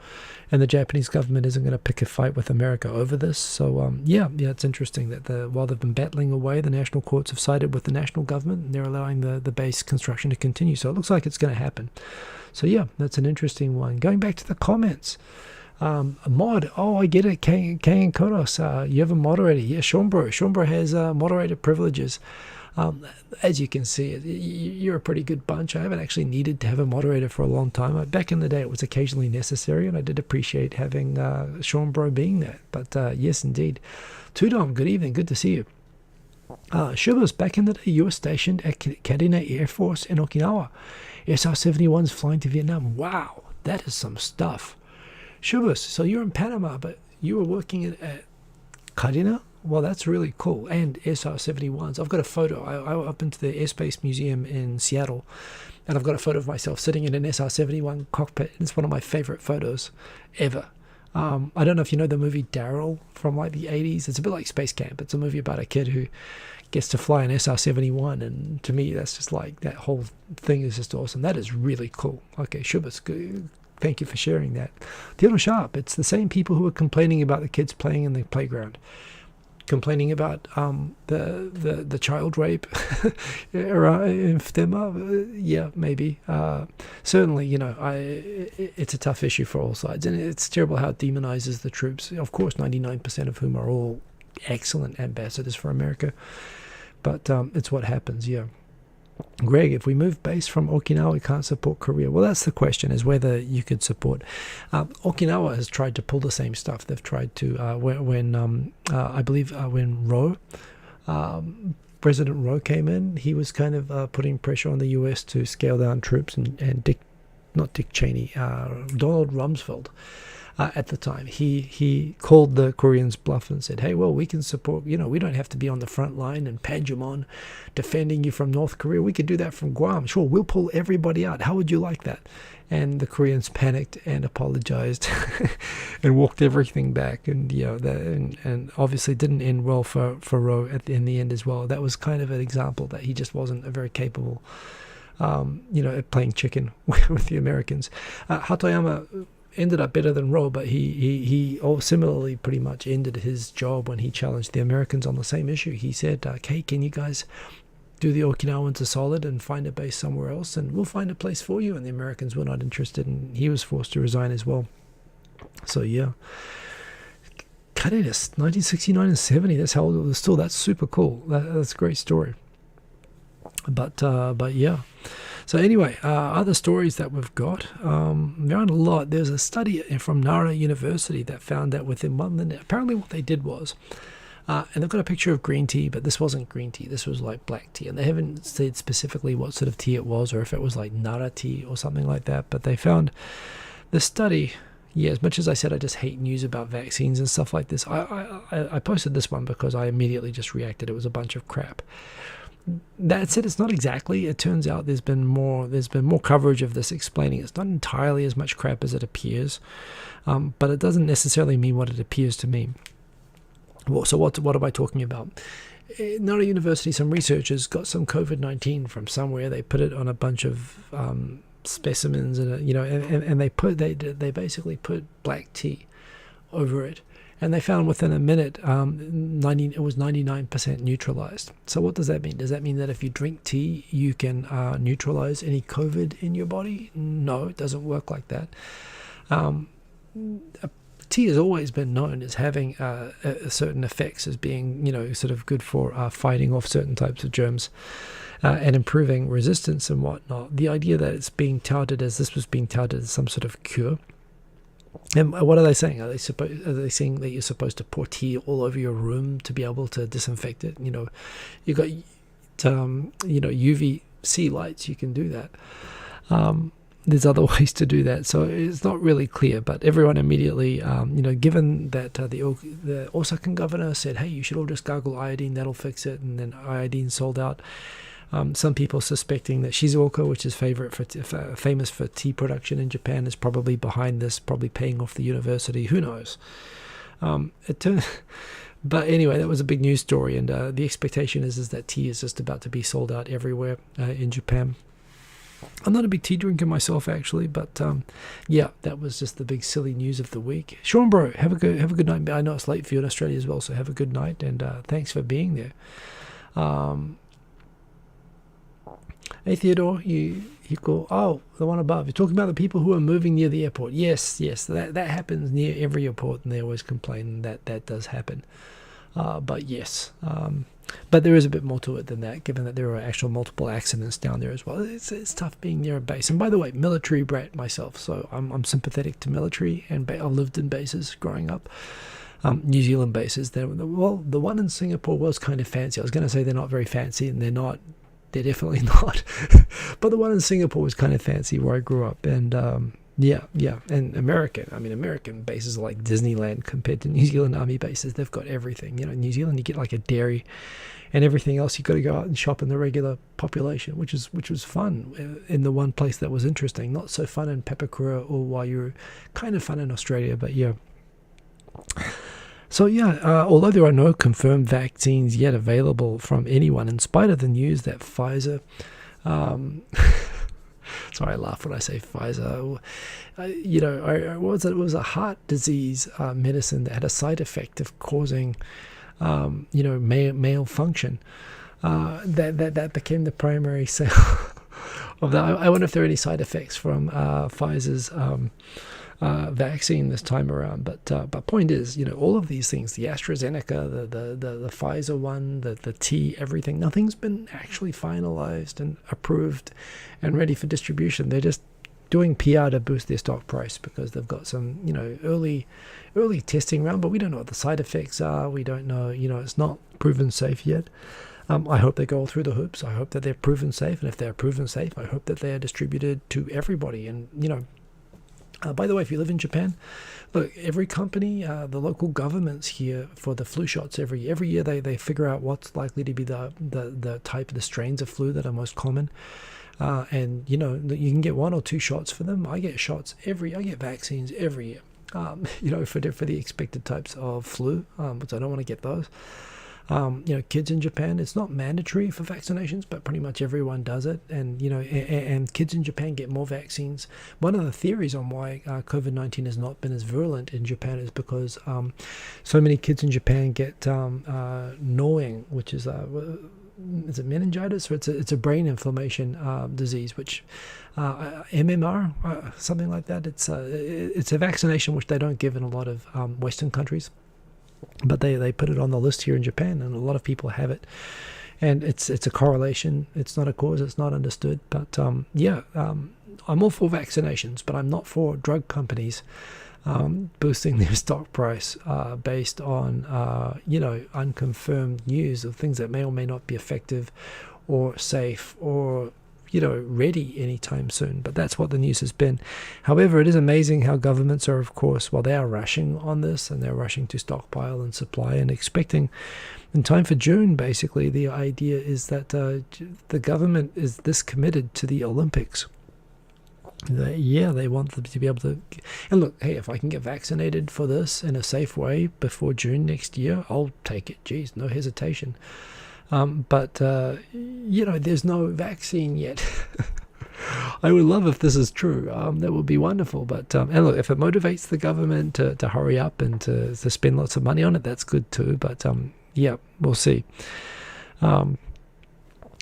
and the Japanese government isn't going to pick a fight with America over this. So yeah, it's interesting that while they've been battling away, the national courts have sided with the national government, and they're allowing the base construction to continue. So it looks like it's going to happen. So yeah, that's an interesting one. Going back to the comments. Mod, oh, I get it. Kang and Kodos, you have a moderator. Yeah, Shaumbro has moderator privileges. As you can see, you're a pretty good bunch. I haven't actually needed to have a moderator for a long time. Back in the day, it was occasionally necessary, and I did appreciate having Shaumbro being there. But yes, indeed. Tudom, good evening. Good to see you. Shubas, back in the day, you were stationed at Kadena Air Force in Okinawa. SR-71s flying to Vietnam. Wow, that is some stuff. Shubas, so you're in Panama, but you were working at Kadena? Well, that's really cool. And SR-71s. I've got a photo. I went up into the Airspace Museum in Seattle, and I've got a photo of myself sitting in an SR-71 cockpit. It's one of my favorite photos ever. I don't know if you know the movie Daryl from like the 80s. It's a bit like Space Camp. It's a movie about a kid who gets to fly an SR-71, and to me, that's just like, that whole thing is just awesome. That is really cool. Okay, Shubas, good. Thank you for sharing that. Theodore Sharp, it's the same people who are complaining about the kids playing in the playground, complaining about the child rape in FDEMA. Yeah, maybe. Certainly, it's a tough issue for all sides, and it's terrible how it demonizes the troops. Of course, 99% of whom are all excellent ambassadors for America, but it's what happens, yeah. Greg, if we move base from Okinawa, we can't support Korea. Well, that's the question, is whether you could support. Okinawa has tried to pull the same stuff. They've tried to, I believe when President Roe came in, he was kind of putting pressure on the U.S. to scale down troops, and Dick Cheney, Donald Rumsfeld, at the time, he called the Koreans bluff and said, hey, well, we can support, we don't have to be on the front line and Panjimon defending you from North Korea. We could do that from Guam. Sure, we'll pull everybody out. How would you like that? And the Koreans panicked and apologized and walked everything back. And and obviously didn't end well for Roe in the end as well. That was kind of an example that he just wasn't a very capable, at playing chicken with the Americans. Hatoyama ended up better than Roe, but he similarly pretty much ended his job when he challenged the Americans on the same issue. He said, okay, can you guys do the Okinawans a solid and find a base somewhere else, and we'll find a place for you. And the Americans were not interested, and he was forced to resign as well. So yeah, cut it, 1969 and 70, that's how old it was. Still, that's super cool. That's a great story. But yeah, So anyway, other stories that we've got, there aren't a lot. There's a study from Nara University that found that within 1 minute, apparently what they did was, and they've got a picture of green tea, but this wasn't green tea. This was like black tea. And they haven't said specifically what sort of tea it was or if it was like Nara tea or something like that. But they found the study, yeah, as much as I said I just hate news about vaccines and stuff like this, I posted this one because I immediately just reacted. It was a bunch of crap. That said, it's not exactly. It turns out there's been more coverage of this explaining it's not entirely as much crap as it appears, but it doesn't necessarily mean what it appears to mean. Well, so what am I talking about? Not a university, some researchers got some COVID-19 from somewhere. They put it on a bunch of specimens, and they basically put black tea over it, and they found within a minute, it was 99% neutralized. So what does that mean? Does that mean that if you drink tea, you can neutralize any COVID in your body? No, it doesn't work like that. Tea has always been known as having certain effects, as being, sort of good for fighting off certain types of germs and improving resistance and whatnot. The idea that this was being touted as some sort of cure. And what are they saying? Are they saying that you're supposed to pour tea all over your room to be able to disinfect it? You've got UVC lights. You can do that. There's other ways to do that, so it's not really clear. But everyone immediately, given that the Osaka governor said, "Hey, you should all just gargle iodine; that'll fix it," and then iodine sold out. Some people suspecting that Shizuoka, which is famous for tea production in Japan, is probably behind this, probably paying off the university. Who knows? But anyway, that was a big news story, and the expectation is that tea is just about to be sold out everywhere in Japan. I'm not a big tea drinker myself, actually, but yeah, that was just the big silly news of the week. Sean, bro, have a good night. I know it's late for you in Australia as well, so have a good night, and thanks for being there. Hey Theodore, you go, oh, the one above. You're talking about the people who are moving near the airport. Yes, that happens near every airport, and they always complain that does happen. But yes, but there is a bit more to it than that, given that there are actual multiple accidents down there as well. It's tough being near a base. And by the way, military brat myself, so I'm sympathetic to military, and I lived in bases growing up. New Zealand bases. The one in Singapore was kind of fancy. I was going to say they're not very fancy, and they're not. They're definitely not. But the one in Singapore was kind of fancy where I grew up, and yeah. And American bases are like Disneyland compared to New Zealand Army bases. They've got everything. New Zealand, you get like a dairy and everything else. You got to go out and shop in the regular population, which was fun in the one place that was interesting. Not so fun in Papakura or Waiuru. Kind of fun in Australia, but yeah. So yeah, although there are no confirmed vaccines yet available from anyone, in spite of the news that Pfizer, sorry, I laugh when I say Pfizer, it was a heart disease medicine that had a side effect of causing, male function. That became the primary sale of that. I wonder if there are any side effects from Pfizer's vaccine this time around, but point is, all of these things, the AstraZeneca, the Pfizer one, the tea, everything, nothing's been actually finalized and approved and ready for distribution. They're just doing PR to boost their stock price because they've got some early testing around, but we don't know what the side effects are. We don't know, it's not proven safe yet. I hope they go all through the hoops. I hope that they're proven safe, and if they're proven safe, I hope that they are distributed to everybody. And by the way, if you live in Japan, look, every company, the local governments here for the flu shots every year they figure out what's likely to be the type of the strains of flu that are most common, and you can get 1 or 2 shots for them. I get vaccines every year, for the expected types of flu, but I don't want to get those. Kids in Japan, it's not mandatory for vaccinations, but pretty much everyone does it. And, and kids in Japan get more vaccines. One of the theories on why COVID-19 has not been as virulent in Japan is because so many kids in Japan get gnawing, which is it meningitis, or it's a brain inflammation disease, which MMR, something like that. It's a vaccination which they don't give in a lot of Western countries. But they put it on the list here in Japan, and a lot of people have it. and it's a correlation. It's not a cause. It's not understood. But I'm all for vaccinations, but I'm not for drug companies boosting their stock price based on unconfirmed news of things that may or may not be effective or safe or ready anytime soon. But that's what the news has been. However, it is amazing how governments are, of course, while they are rushing on this and they're rushing to stockpile and supply and expecting in time for June. Basically, the idea is that the government is this committed to the Olympics. They want them to be able to. And look, hey, if I can get vaccinated for this in a safe way before June next year, I'll take it. Geez, no hesitation. But there's no vaccine yet. I would love if this is true. That would be wonderful. But and look, if it motivates the government to hurry up and to spend lots of money on it, that's good too. But we'll see.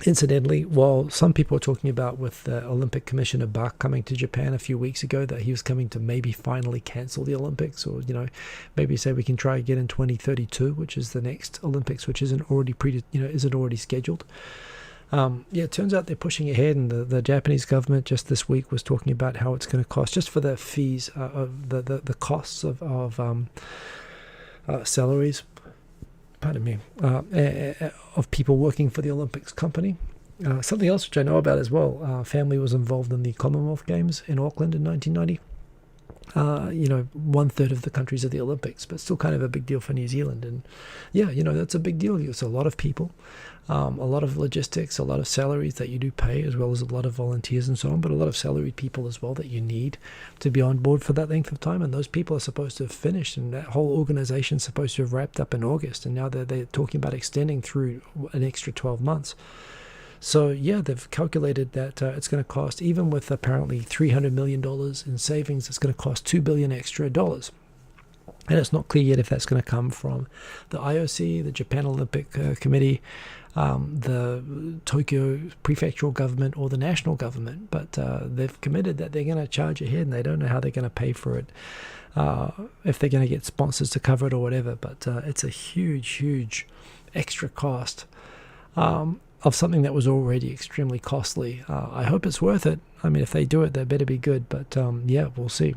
Incidentally, while some people are talking about with Olympic Commissioner Bach coming to Japan a few weeks ago that he was coming to maybe finally cancel the Olympics, or maybe say we can try again in 2032, which is the next Olympics, which isn't already scheduled. It turns out they're pushing ahead, and the Japanese government just this week was talking about how it's going to cost, just for the fees of the costs of salaries. Pardon me, of people working for the Olympics company. Something else which I know about as well, family was involved in the Commonwealth Games in Auckland in 1990. 1/3 of the countries of the Olympics, but still kind of a big deal for New Zealand. And that's a big deal. It's a lot of people, a lot of logistics, a lot of salaries that you do pay, as well as a lot of volunteers and so on, but a lot of salaried people as well that you need to be on board for that length of time. And those people are supposed to have finished, and that whole organization is supposed to have wrapped up in August, and now they're talking about extending through an extra 12 months. So they've calculated that it's going to cost, even with apparently $300 million in savings, it's going to cost $2 billion extra dollars. And it's not clear yet if that's going to come from the IOC, the Japan Olympic Committee, the Tokyo prefectural government, or the national government. But they've committed that they're going to charge ahead, and they don't know how they're going to pay for it, if they're going to get sponsors to cover it or whatever. But it's a huge, huge extra cost of something that was already extremely costly. I hope it's worth it. I mean, if they do it, they better be good. But we'll see.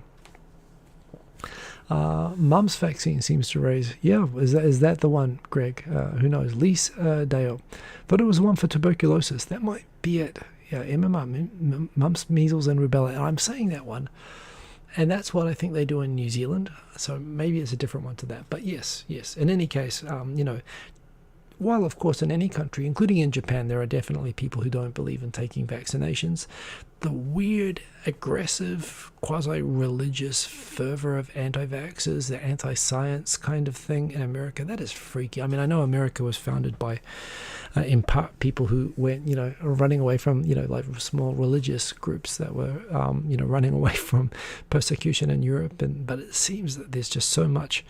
Mumps vaccine seems to raise. Is that the one, Greg? Who knows? Lise Dale. Thought it was the one for tuberculosis. That might be it. MMR, mumps, measles, and rubella. And I'm saying that one. And that's what I think they do in New Zealand. So maybe it's a different one to that. But yes. In any case, while, of course, in any country, including in Japan, there are definitely people who don't believe in taking vaccinations, the weird, aggressive, quasi-religious fervor of anti-vaxxers, the anti-science kind of thing in America, that is freaky. I mean, I know America was founded by, in part, people who went, running away from, like small religious groups that were, running away from persecution in Europe. But it seems that there's just so much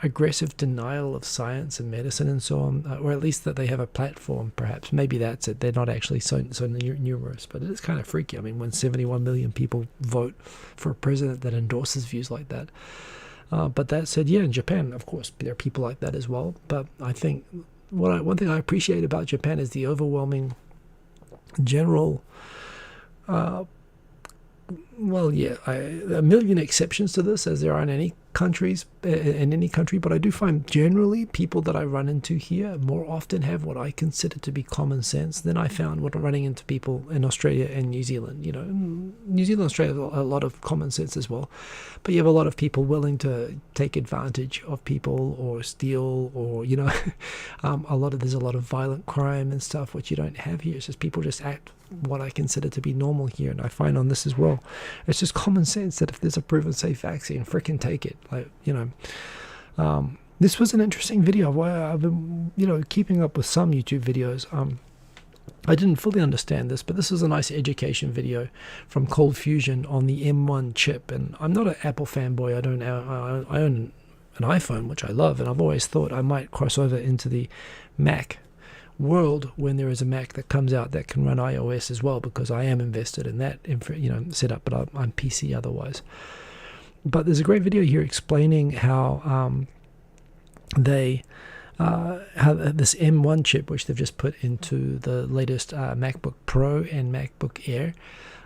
aggressive denial of science and medicine and so on, or at least that they have a platform, perhaps. Maybe that's it. They're not actually so numerous, but it is kind of freaky. I mean, when 71 million people vote for a president that endorses views like that. But that said, in Japan, of course, there are people like that as well. But I think one thing I appreciate about Japan is the overwhelming general a million exceptions to this, as there are in any country, but I do find generally people that I run into here more often have what I consider to be common sense than I found when running into people in Australia and New Zealand. New Zealand and Australia have a lot of common sense as well, but you have a lot of people willing to take advantage of people or steal, or there's a lot of violent crime and stuff, which you don't have here. It's just people just act what I consider to be normal here, and I find on this as well. It's just common sense that if there's a proven safe vaccine, frickin' take it. This was an interesting video. I've been, keeping up with some YouTube videos. I didn't fully understand this, but this is a nice education video from Cold Fusion on the M1 chip. And I'm not an Apple fanboy. I own an iPhone, which I love, and I've always thought I might cross over into the Mac world when there is a Mac that comes out that can run iOS as well, because I am invested in that setup, but I'm PC otherwise. But there's a great video here explaining how they how this M1 chip, which they've just put into the latest MacBook Pro and MacBook Air,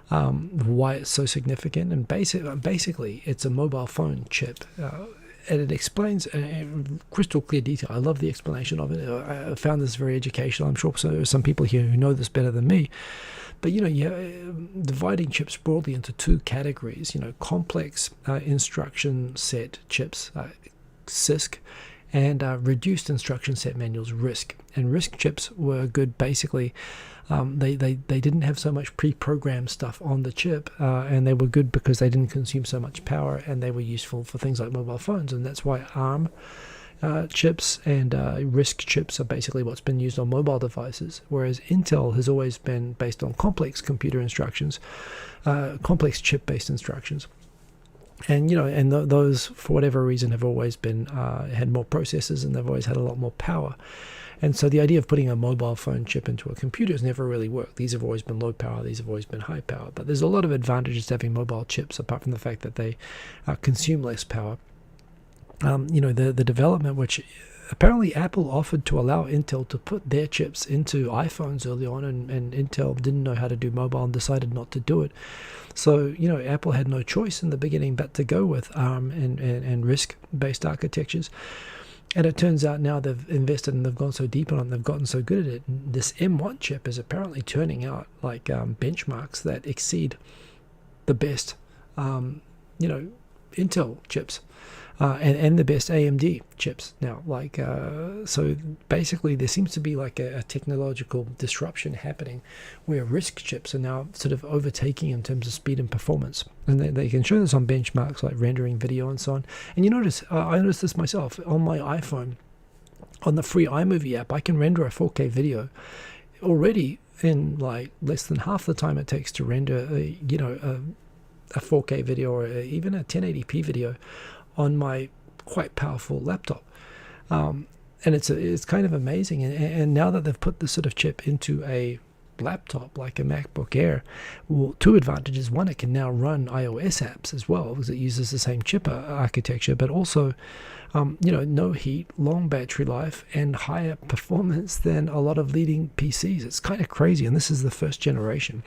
why it's so significant. And basically, it's a mobile phone chip. And it explains in crystal clear detail. I love the explanation of it. I found this very educational. I'm sure some people here who know this better than me. But, dividing chips broadly into two categories, complex instruction set chips, CISC, and reduced instruction set manuals, RISC. And RISC chips were good basically. They didn't have so much pre-programmed stuff on the chip, and they were good because they didn't consume so much power, and they were useful for things like mobile phones. And that's why ARM chips and RISC chips are basically what's been used on mobile devices, whereas Intel has always been based on complex computer instructions, complex chip-based instructions. And those, for whatever reason, have always been had more processors, and they've always had a lot more power. And so the idea of putting a mobile phone chip into a computer has never really worked. These have always been low power, these have always been high power. But there's a lot of advantages to having mobile chips, apart from the fact that they consume less power. The development, which apparently Apple offered to allow Intel to put their chips into iPhones early on, and Intel didn't know how to do mobile and decided not to do it. So, Apple had no choice in the beginning but to go with ARM and RISC-based architectures. And it turns out now they've invested and they've gone so deep on it and they've gotten so good at it. This M1 chip is apparently turning out like benchmarks that exceed the best, Intel chips. And the best AMD chips now. So basically there seems to be like a technological disruption happening where RISC chips are now sort of overtaking in terms of speed and performance. And they can show this on benchmarks like rendering video and so on. And you notice, I noticed this myself on my iPhone, on the free iMovie app, I can render a 4K video already in like less than half the time it takes to render a 4K video or even a 1080p video on my quite powerful laptop. And it's kind of amazing. And now that they've put this sort of chip into a laptop like a MacBook Air, well, two advantages. One, it can now run iOS apps as well because it uses the same chip architecture, but also no heat, long battery life, and higher performance than a lot of leading PCs. It's kind of crazy, and this is the first generation.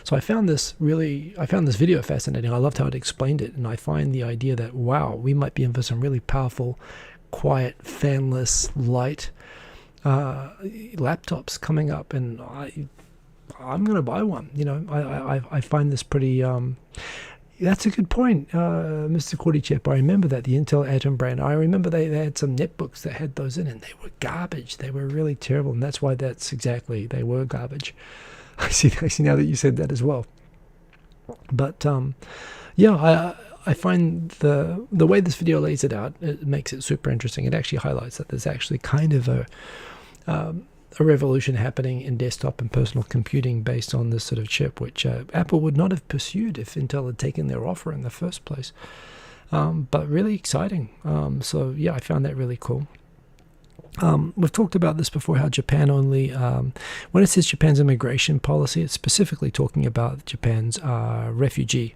So I found this video fascinating. I loved how it explained it, and I find the idea that, wow, we might be in for some really powerful, quiet, fanless, light laptops coming up, and I'm going to buy one. I find this pretty... that's a good point, Mr. Cordychip. I remember that, the Intel Atom brand. I remember they had some netbooks that had those in, and they were garbage. They were really terrible, and that's why they were garbage. I see now that you said that as well. But I find the way this video lays it out, it makes it super interesting. It actually highlights that there's actually kind of a revolution happening in desktop and personal computing based on this sort of chip, which Apple would not have pursued if Intel had taken their offer in the first place. But really exciting. So yeah, I found that really cool. We've talked about this before, how Japan only, when it says Japan's immigration policy, it's specifically talking about Japan's refugee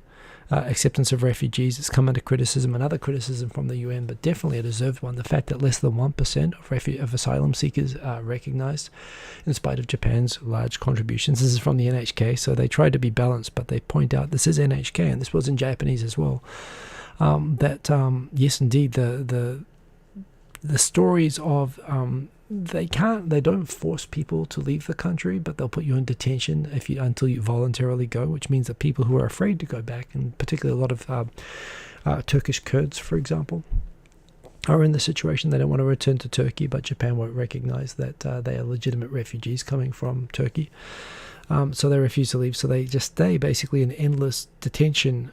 acceptance of refugees. It's come under criticism, another criticism from the UN, but definitely a deserved one. The fact that less than 1% of asylum seekers are recognized in spite of Japan's large contributions. This is from the NHK, so they try to be balanced, but they point out, this is NHK, and this was in Japanese as well, that yes, indeed, the stories of they don't force people to leave the country, but they'll put you in detention until you voluntarily go, which means that people who are afraid to go back, and particularly a lot of Turkish Kurds, for example, are in the situation they don't want to return to Turkey, but Japan won't recognize that they are legitimate refugees coming from Turkey. So they refuse to leave, so they just stay basically in endless detention,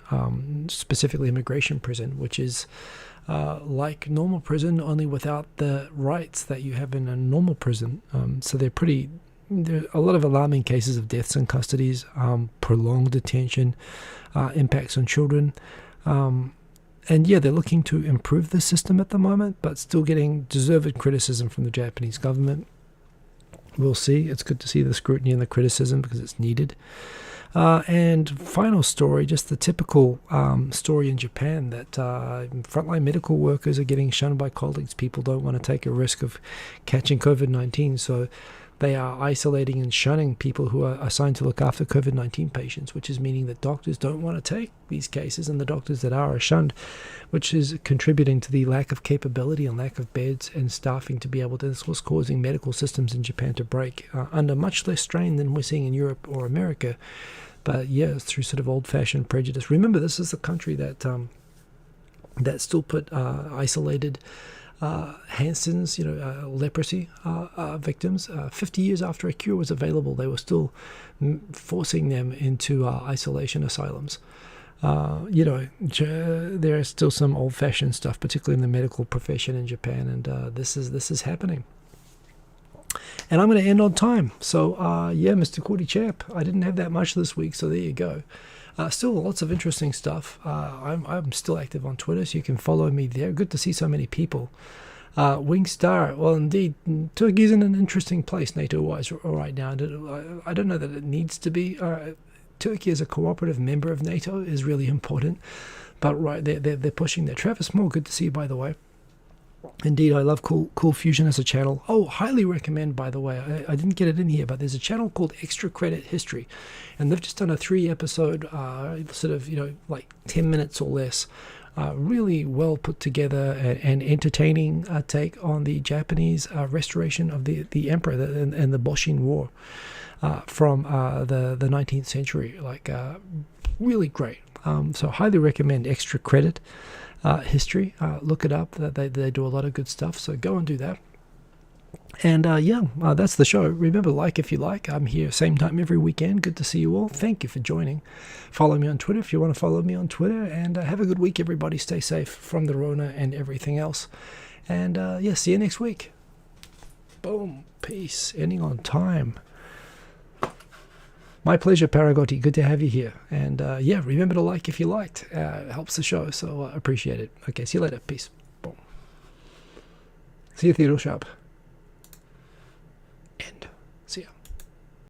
specifically immigration prison, which is like normal prison, only without the rights that you have in a normal prison. So there are a lot of alarming cases of deaths in custodies, prolonged detention, impacts on children. And yeah, they're looking to improve the system at the moment, but still getting deserved criticism from the Japanese government. We'll see. It's good to see the scrutiny and the criticism because it's needed. And final story, just the typical story in Japan that frontline medical workers are getting shunned by colleagues. People don't want to take a risk of catching COVID-19, so they are isolating and shunning people who are assigned to look after COVID-19 patients, which is meaning that doctors don't want to take these cases, and the doctors that are shunned, which is contributing to the lack of capability and lack of beds and staffing to be able to. This was causing medical systems in Japan to break under much less strain than we're seeing in Europe or America. But yeah, it's through sort of old-fashioned prejudice. Remember, this is the country that that still put isolated Hansen's, leprosy victims. 50 years after a cure was available, they were still forcing them into isolation asylums. There is still some old-fashioned stuff, particularly in the medical profession in Japan, and this is happening. And I'm going to end on time. So, Mr. Cordy Chap, I didn't have that much this week, so there you go. Still lots of interesting stuff. I'm still active on Twitter, so you can follow me there. Good to see so many people. Wingstar, well, indeed, Turkey's in an interesting place NATO-wise right now. I don't know that it needs to be. Turkey as a cooperative member of NATO is really important, but right, they're pushing there. Travis Moore, good to see you, by the way. Indeed, I love Cool Fusion as a channel. Oh, highly recommend, by the way. I didn't get it in here, but there's a channel called Extra Credit History, and they've just done a 3-episode, like 10 minutes or less, really well put together and entertaining take on the Japanese restoration of the emperor and the Boshin War from the 19th century. Really great. So highly recommend Extra Credit History. Look it up. They do a lot of good stuff, so go and do that. And that's the show. Remember, like if you like. I'm here same time every weekend. Good to see you all. Thank you for joining. Follow me on Twitter if you want to follow me on Twitter, and have a good week, everybody. Stay safe from the Rona and everything else, and see you next week. Boom. Peace. Ending on time. My pleasure, Paragotti. Good to have you here. And remember to like if you liked. It helps the show, so appreciate it. Okay, see you later. Peace. Boom. See you, Theodore Sharp.